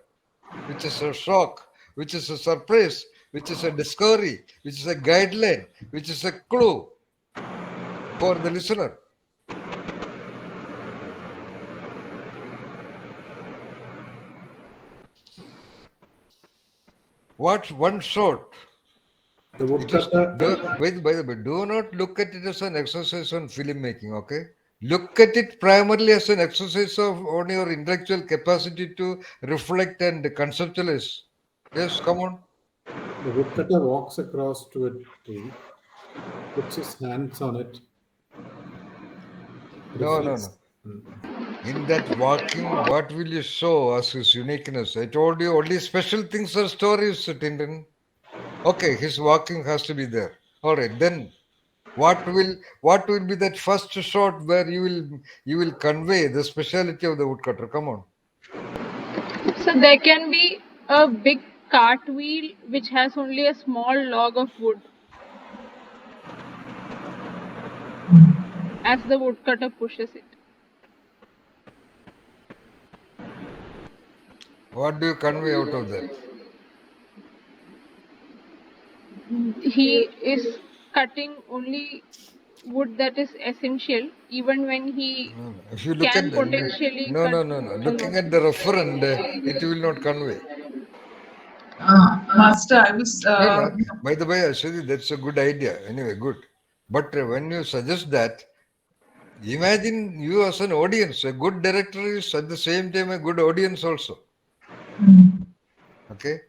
which is a shock, which is a surprise, which is a discovery, which is a guideline, which is a clue for the listener? What one shot? The It is, woodcutter, by the way, do not look at it as an exercise on filmmaking, okay? Look at it primarily as an exercise on your intellectual capacity to reflect and conceptualize. Yes, come on. the woodcutter walks across to a tree, puts his hands on it, No, no, reflects. no. In that walking, what will you show as his uniqueness? I told you only special things are stories, Tintin. Okay, his walking has to be there. All right, then what will be that first shot where you will convey the speciality of the woodcutter? Come on. So there can be a big cartwheel which has only a small log of wood as the woodcutter pushes it. What do you convey out of that? He is cutting only wood that is essential, even when he No, no. If you look at can the potentially no, cut no, no, no. a lot. Looking at the referent, it will not convey. Master, I was. No, no. By the way, Ashwini, that's a good idea. Anyway, good. But when you suggest that, imagine you as an audience. A good director is at the same time a good audience also. Okay?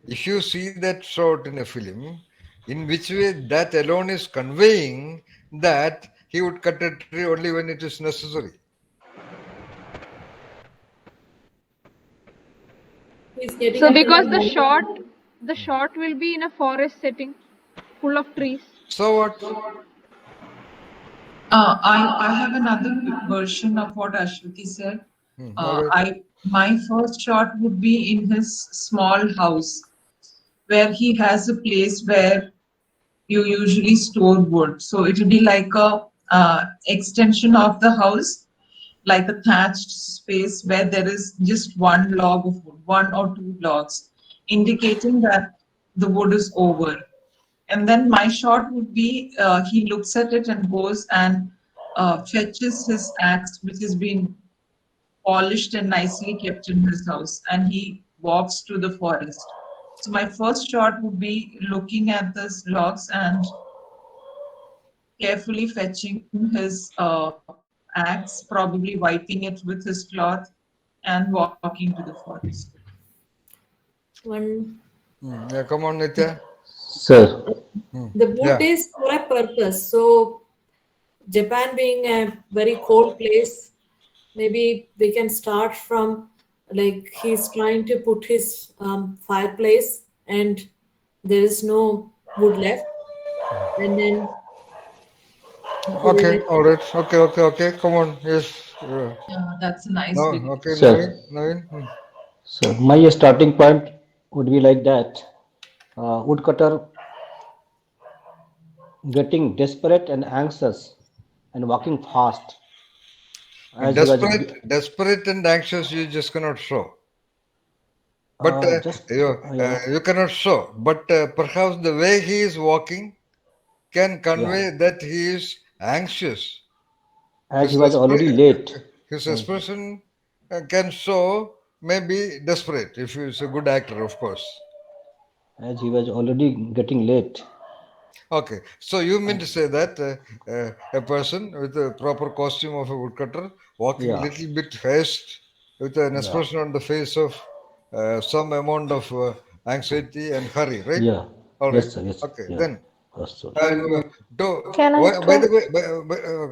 If you see that shot in a film, in which way that alone is conveying that he would cut a tree only when it is necessary. He's getting So into because the the shot will be in a forest setting full of trees. So what? I have another version of what Ashwati said. All right. My first shot would be in his small house, where he has a place where you usually store wood. So it would be like a extension of the house, like a thatched space where there is just one log of wood, one or two logs, indicating that the wood is over. And then my shot would be he looks at it and goes and fetches his axe, which has been polished and nicely kept in his house, and he walks to the forest. So my first shot would be looking at these logs and carefully fetching his axe, probably wiping it with his cloth, and walking to the forest. one. Yeah, come on, Nitya. Sir, The wood Yeah. is for a purpose. So Japan being a very cold place, maybe we can start from like he's trying to put his fireplace and there is no wood left, and then he will Okay, all right. Okay. Come on. Yes. Yeah, that's a nice No, beginning. okay, sir, Naveen. sir, my starting point would be like that. Woodcutter getting desperate and anxious and walking fast as he was Desperate and anxious, you just cannot show. But just you cannot show. But perhaps the way he is walking can convey that he is anxious. as he was already late. His expression can show maybe desperate if he is a good actor, of course. As he was already getting late. Okay, so you mean to say that a person with a proper costume of a woodcutter walking Yeah, little bit fast with an yeah, expression on the face of some amount of anxiety and hurry, right? yeah. All right. Yes, sir. Yes, Okay, yeah. then. Sorry. Can I By throw? the way,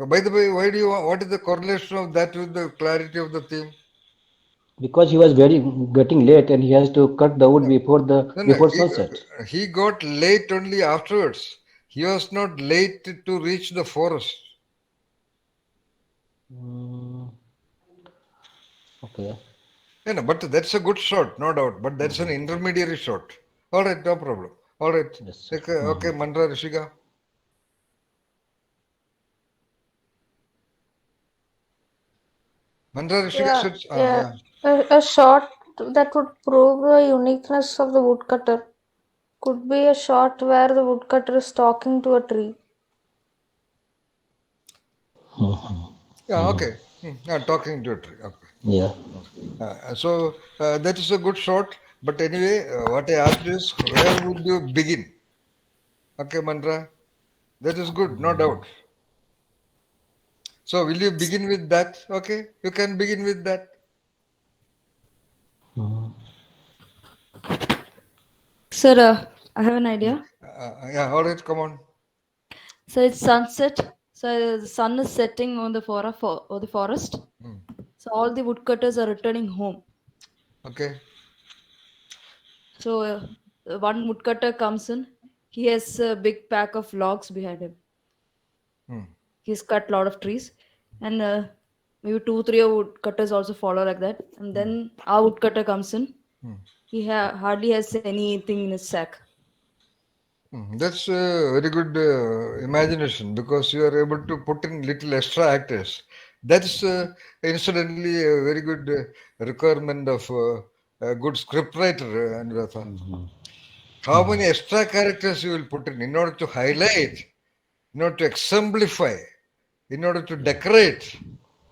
by the way, why do you want? What is the correlation of that with the clarity of the theme? Because he was very getting late and he has to cut the wood No. before sunset. He got late only afterwards. He was not late to reach the forest. Mm, okay. No, but that's a good shot, no doubt. But that's an intermediary shot. All right, no problem. All right. Yes, sir. Okay, Mantra Rishika. Mandra, Yeah, should yeah. A shot that would prove the uniqueness of the woodcutter could be a shot where the woodcutter is talking to a tree. yeah, okay. Talking to a tree. Okay. Yeah. So that is a good shot. But anyway, what I asked is, where would you begin? Okay, Mandra, that is good, no doubt. So will you begin with that? Okay, you can begin with that. Sir, I have an idea. Yeah, all right, come on. So it's sunset. So the sun is setting on the or the forest. So all the woodcutters are returning home. Okay. So one woodcutter comes in. He has a big pack of logs behind him. He's cut a lot of trees, and maybe two, three woodcutters also follow like that. And then our woodcutter comes in. He hardly has anything in his sack. That's a very good imagination because you are able to put in little extra actors. That's incidentally a very good requirement of a good scriptwriter, Anuratha. How many extra characters you will put in order to highlight, in order to exemplify, in order to decorate,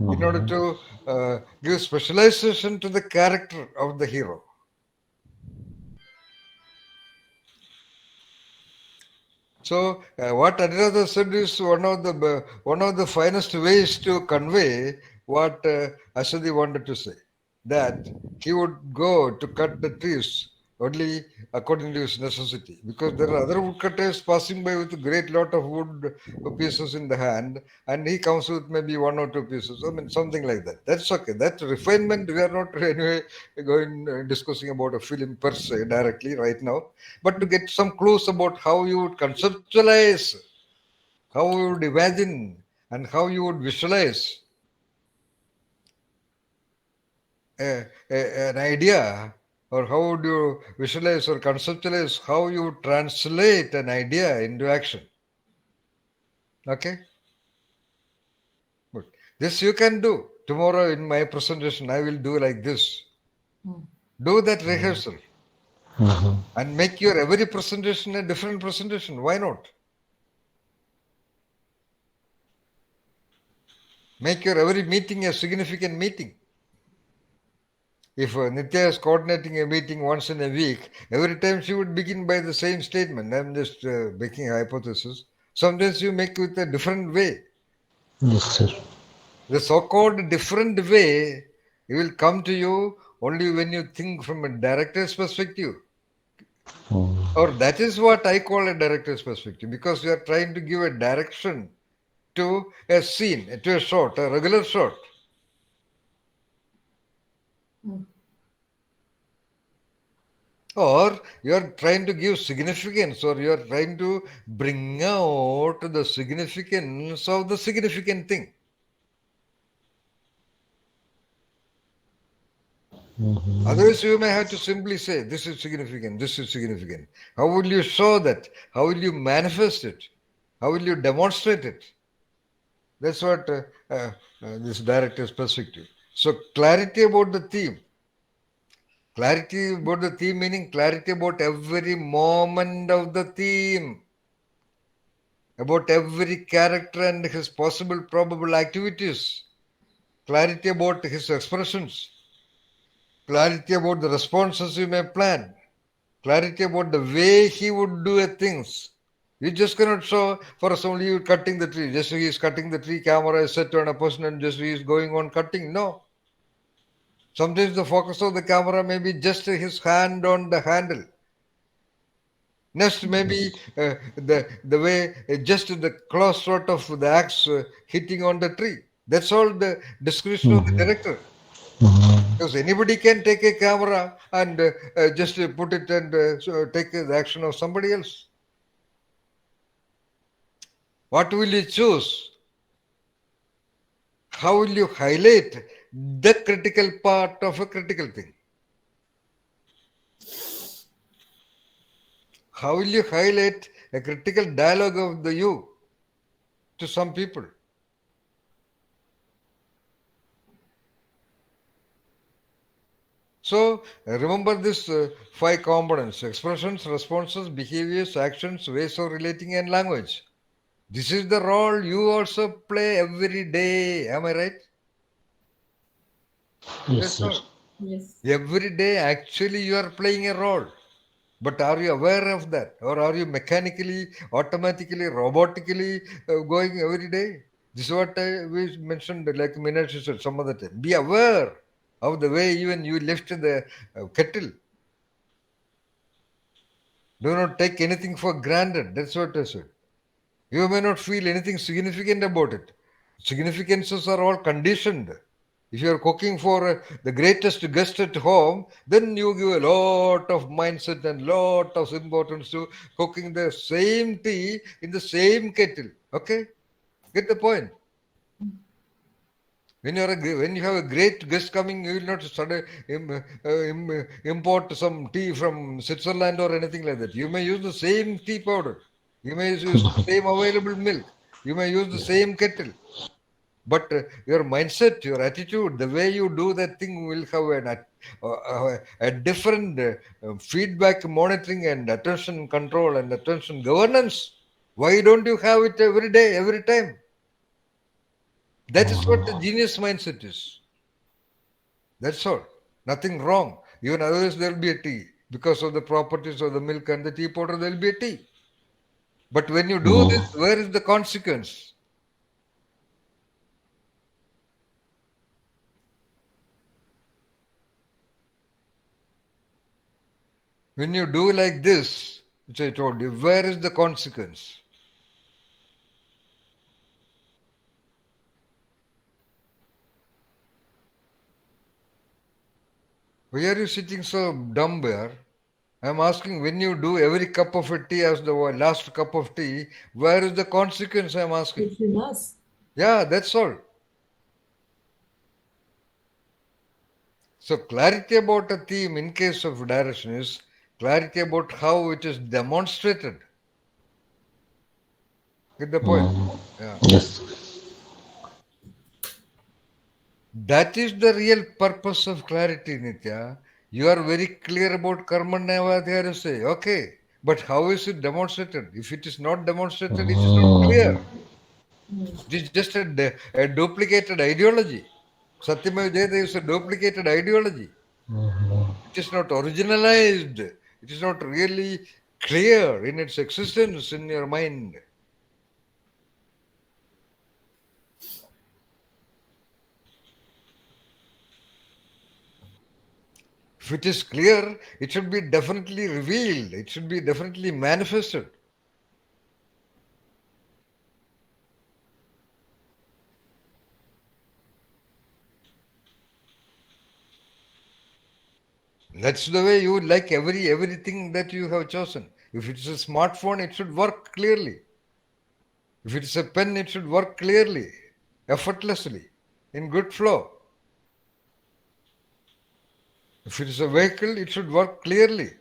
in order to give specialization to the character of the hero. So what Anuradha said is one of the finest ways to convey what Ashadi wanted to say. That he would go to cut the trees only according to his necessity, because there are other woodcutters passing by with a great lot of wood pieces in the hand, and he comes with maybe one or two pieces. I mean, something like that. That's okay. That refinement, we are not anyway going discussing about a film per se directly right now, but to get some clues about how you would conceptualize, how you would imagine, and how you would visualize an idea, or how would you visualize or conceptualize how you would translate an idea into action. Okay? Good. This you can do. Tomorrow in my presentation, I will do like this. Do that rehearsal and make your every presentation a different presentation. Why not? Make your every meeting a significant meeting. If Nitya is coordinating a meeting once in a week, every time she would begin by the same statement. I'm just making a hypothesis. Sometimes you make it a different way. Yes, sir. The so-called different way, it will come to you only when you think from a director's perspective. Or that is what I call a director's perspective, because you are trying to give a direction to a scene, to a shot, a regular shot. Or you are trying to give significance, or you are trying to bring out the significance of the significant thing. Otherwise, you may have to simply say, this is significant, this is significant. How will you show that? How will you manifest it? How will you demonstrate it? That's what this director's perspective. So, clarity about the theme. Clarity about the theme meaning clarity about every moment of the theme, about every character and his possible probable activities, clarity about his expressions, clarity about the responses you may plan, clarity about the way he would do things. You just cannot show, for example, you cutting the tree. Just he is cutting the tree, camera is set on a person and just he is going on cutting. No. Sometimes the focus of the camera may be just his hand on the handle. Next, maybe the way just the close shot of the axe hitting on the tree. That's all the discretion of the director. Because anybody can take a camera and just put it and take the action of somebody else. What will you choose? How will you highlight the critical part of a critical thing? How will you highlight a critical dialogue of the you to some people? So remember this 5 components: expressions, responses, behaviors, actions, ways of relating, and language. This is the role you also play every day. Am I right? Yes, That's sir. all. Yes. Every day, actually, you are playing a role. But are you aware of that? Or are you mechanically, automatically, robotically going every day? This is what we mentioned, like Meenakshi said some other time. Be aware of the way even you lift the kettle. Do not take anything for granted. That's what I said. You may not feel anything significant about it. Significances are all conditioned. If you are cooking for the greatest guest at home, then you give a lot of mindset and lot of importance to cooking the same tea in the same kettle. Okay, get the point. When you have a great guest coming, you will not import some tea from Switzerland or anything like that. You may use the same tea powder. You may use the same available milk. You may use the same kettle. But your mindset, your attitude, the way you do that thing will have a different feedback, monitoring, and attention control and attention governance. Why don't you have it every day, every time? That is what the genius mindset is. That's all. Nothing wrong. Even otherwise, there will be a tea. Because of the properties of the milk and the tea powder, there will be a tea. But when you do this, where is the consequence? When you do like this, which I told you, where is the consequence? Why are you sitting so dumb there? I'm asking, when you do every cup of a tea as the last cup of tea, where is the consequence? I'm asking. Between us. Yeah, that's all. So clarity about a theme in case of direction is clarity about how it is demonstrated. Get the point? Yeah. Yes. That is the real purpose of clarity, Nitya. You are very clear about karma say, okay. But how is it demonstrated? If it is not demonstrated, it is not clear. It is just a duplicated ideology. Satyamaya Jayata is a duplicated ideology. It is not originalized. It is not really clear in its existence in your mind. If it is clear, it should be definitely revealed. It should be definitely manifested. That's the way you would like everything that you have chosen. If it's a smartphone, it should work clearly. If it's a pen, it should work clearly, effortlessly, in good flow. If it is a vehicle, it should work clearly.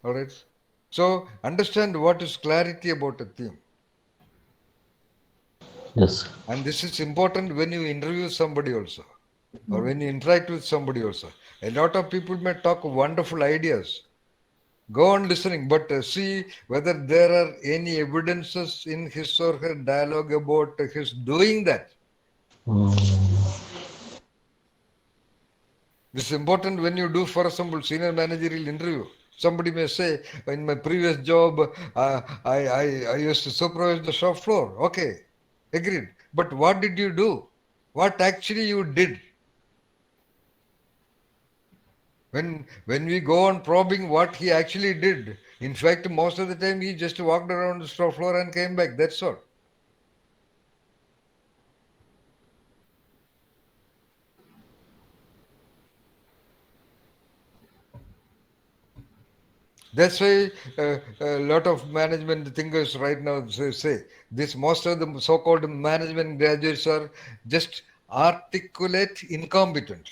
All right. So understand what is clarity about a theme. Yes. And this is important when you interview somebody also, or when you interact with somebody also. A lot of people may talk wonderful ideas. Go on listening, but see whether there are any evidences in his or her dialogue about his doing that. This is important when you do, for example, senior managerial interview. Somebody may say, in my previous job, I used to supervise the shop floor. Okay, agreed. But what did you do? What actually you did? When we go on probing what he actually did, in fact, most of the time he just walked around the shop floor and came back. That's all. That's why a lot of management thinkers right now say this. Most of the so-called management graduates are just articulate incompetent.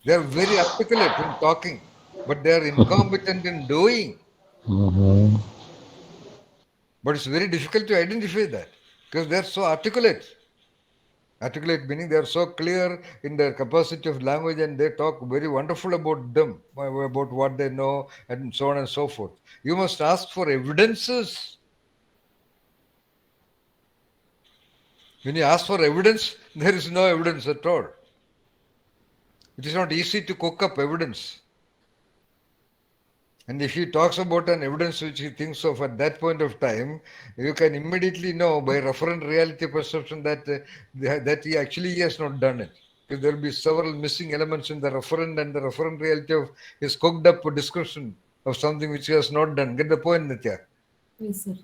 They are very articulate in talking, but they are incompetent in doing. But it's very difficult to identify that because they are so articulate. Articulate meaning they are so clear in their capacity of language and they talk very wonderful about them, about what they know and so on and so forth. You must ask for evidences. When you ask for evidence, there is no evidence at all. It is not easy to cook up evidence. And if he talks about an evidence which he thinks of at that point of time, you can immediately know by referent reality perception that that he has not done it. Because there will be several missing elements in the referent, and the referent reality of his cooked up description of something which he has not done. Get the point, Nitya? Yes, sir.